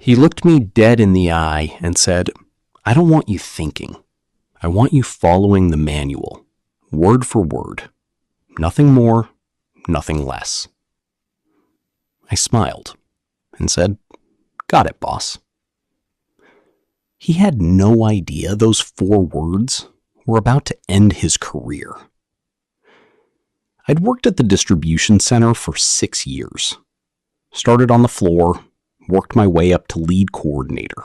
He looked me dead in the eye and said, "I don't want you thinking. I want you following the manual, word for word. Nothing more, nothing less." I smiled and said, "Got it, boss." He had no idea those 4 words were about to end his career. I'd worked at the distribution center for 6 years. Started on the floor, worked my way up to lead coordinator.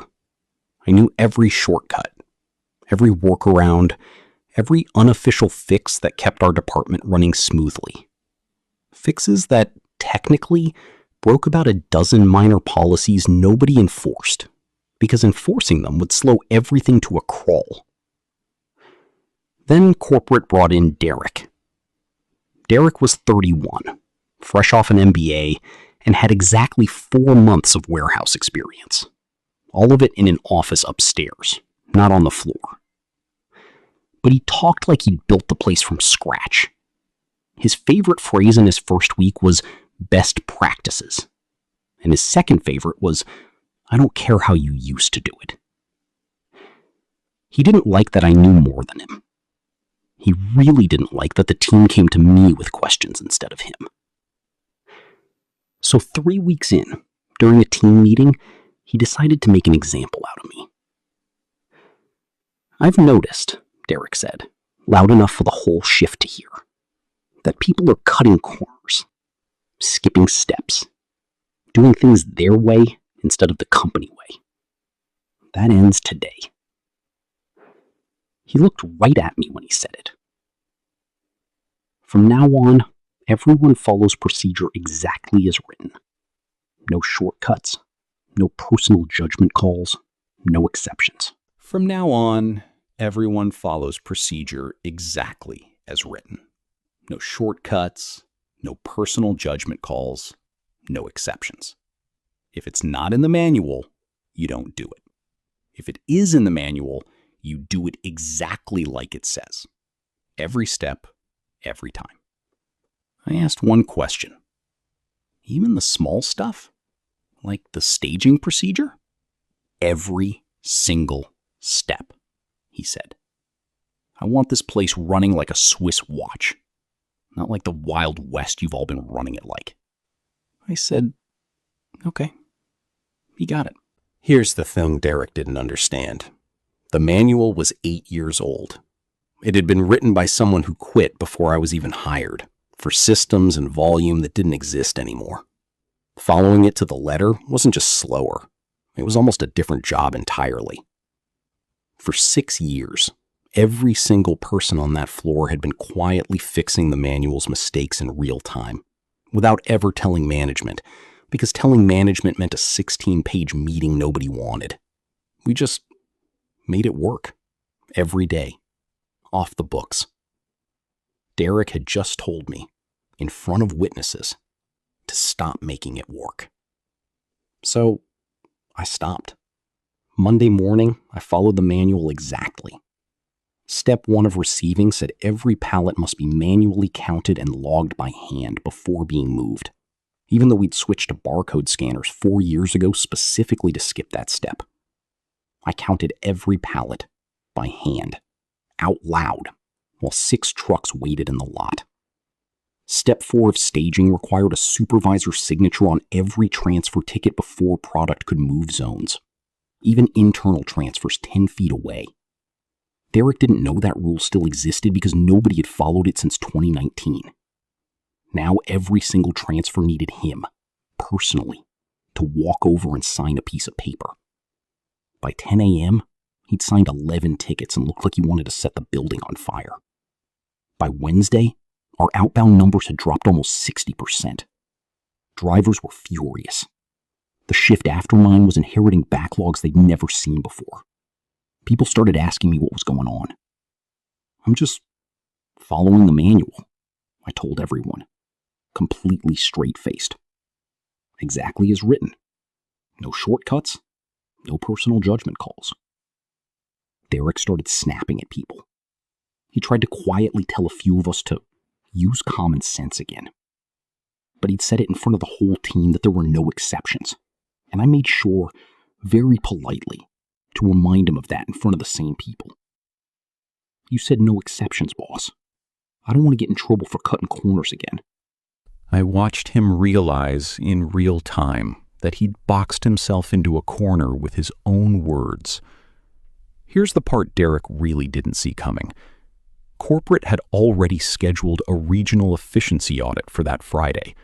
I knew every shortcut, every workaround, every unofficial fix that kept our department running smoothly. Fixes that technically broke about a dozen minor policies nobody enforced, because enforcing them would slow everything to a crawl. Then corporate brought in Derek. Derek was 31, fresh off an MBA, and had exactly 4 months of warehouse experience. All of it in an office upstairs, not on the floor. But he talked like he'd built the place from scratch. His favorite phrase in his first week was "best practices." And his second favorite was, "I don't care how you used to do it." He didn't like that I knew more than him. He really didn't like that the team came to me with questions instead of him. So 3 weeks in, during a team meeting, he decided to make an example out of me. "I've noticed," Derek said, loud enough for the whole shift to hear, "that people are cutting corners, skipping steps, doing things their way instead of the company way. That ends today." He looked right at me when he said it. "From now on, everyone follows procedure exactly as written. No shortcuts, no personal judgment calls, no exceptions." From now on, everyone follows procedure exactly as written. No shortcuts, no personal judgment calls, no exceptions. If it's not in the manual, you don't do it. If it is in the manual, you do it exactly like it says. Every step, every time. I asked one question. "Even the small stuff? Like the staging procedure?" "Every single step," he said. "I want this place running like a Swiss watch, not like the Wild West you've all been running it like." I said, "Okay, you got it." Here's the thing Derek didn't understand. The manual was 8 years old. It had been written by someone who quit before I was even hired, for systems and volume that didn't exist anymore. Following it to the letter wasn't just slower. It was almost a different job entirely. For 6 years, every single person on that floor had been quietly fixing the manual's mistakes in real time, without ever telling management, because telling management meant a 16-page meeting nobody wanted. We just made it work. Every day. Off the books. Derek had just told me, in front of witnesses, to stop making it work. So, I stopped. Monday morning, I followed the manual exactly. Step 1 of receiving said every pallet must be manually counted and logged by hand before being moved, even though we'd switched to barcode scanners 4 years ago specifically to skip that step. I counted every pallet by hand, out loud, while 6 trucks waited in the lot. Step 4 of staging required a supervisor's signature on every transfer ticket before product could move zones, even internal transfers 10 feet away. Derek didn't know that rule still existed because nobody had followed it since 2019. Now every single transfer needed him, personally, to walk over and sign a piece of paper. By 10 a.m., he'd signed 11 tickets and looked like he wanted to set the building on fire. By Wednesday, our outbound numbers had dropped almost 60%. Drivers were furious. The shift after mine was inheriting backlogs they'd never seen before. People started asking me what was going on. "I'm just following the manual," I told everyone, completely straight-faced. Exactly as written. No shortcuts, no personal judgment calls. Derek started snapping at people. He tried to quietly tell a few of us to use common sense again. But he'd said it in front of the whole team that there were no exceptions, and I made sure very politely, to remind him of that in front of the same people. You said no exceptions, boss. I don't want to get in trouble for cutting corners again. I watched him realize in real time that he'd boxed himself into a corner with his own words. Here's the part Derek really didn't see coming. Corporate had already scheduled a regional efficiency audit for that Friday,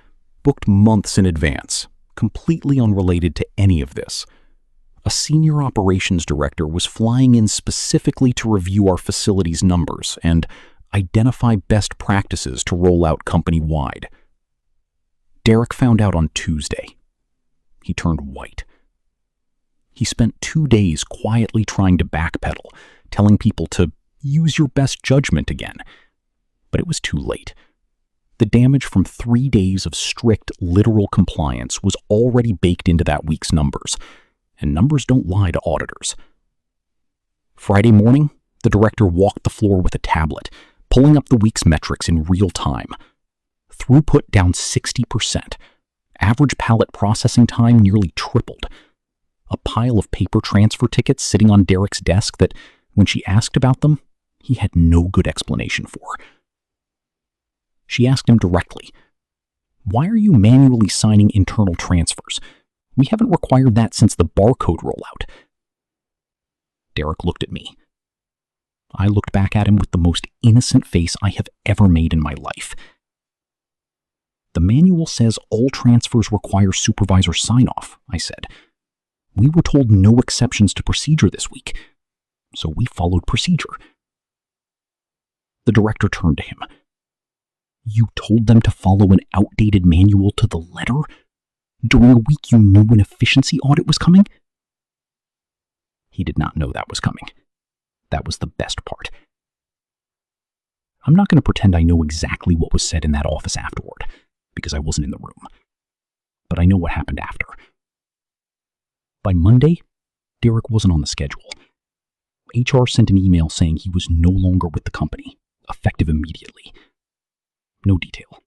booked months in advance, completely unrelated to any of this. A senior operations director was flying in specifically to review our facility's numbers and identify best practices to roll out company-wide. Derek found out on Tuesday. He turned white. He spent 2 days quietly trying to backpedal, telling people to use your best judgment again. But it was too late. The damage from 3 days of strict, literal compliance was already baked into that week's numbers, and numbers don't lie to auditors. Friday morning, the director walked the floor with a tablet, pulling up the week's metrics in real time. Throughput down 60%. Average pallet processing time nearly tripled. A pile of paper transfer tickets sitting on Derek's desk that, when she asked about them, he had no good explanation for. She asked him directly, "Why are you manually signing internal transfers? We haven't required that since the barcode rollout." Derek looked at me. I looked back at him with the most innocent face I have ever made in my life. "The manual says all transfers require supervisor sign-off," I said. "We were told no exceptions to procedure this week, so we followed procedure." The director turned to him. "You told them to follow an outdated manual to the letter? During a week you knew an efficiency audit was coming?" He did not know that was coming. That was the best part. I'm not going to pretend I know exactly what was said in that office afterward, because I wasn't in the room. But I know what happened after. By Monday, Derek wasn't on the schedule. HR sent an email saying he was no longer with the company, effective immediately. No detail.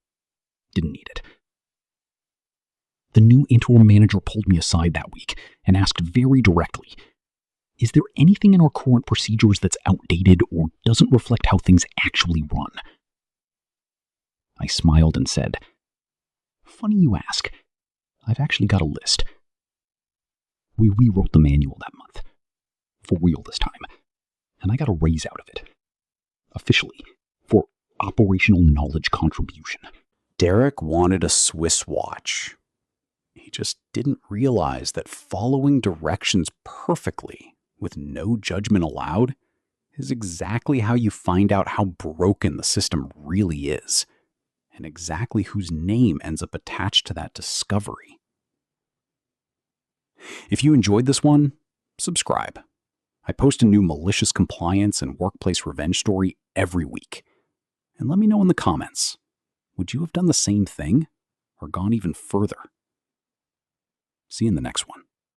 Didn't need it. The new interim manager pulled me aside that week and asked very directly, "Is there anything in our current procedures that's outdated or doesn't reflect how things actually run?" I smiled and said, "Funny you ask. I've actually got a list." We rewrote the manual that month. For real this time. And I got a raise out of it. Officially. For operational knowledge contribution. Derek wanted a Swiss watch. He just didn't realize that following directions perfectly, with no judgment allowed, is exactly how you find out how broken the system really is, and exactly whose name ends up attached to that discovery. If you enjoyed this one, subscribe. I post a new malicious compliance and workplace revenge story every week. And let me know in the comments, would you have done the same thing or gone even further? See you in the next one.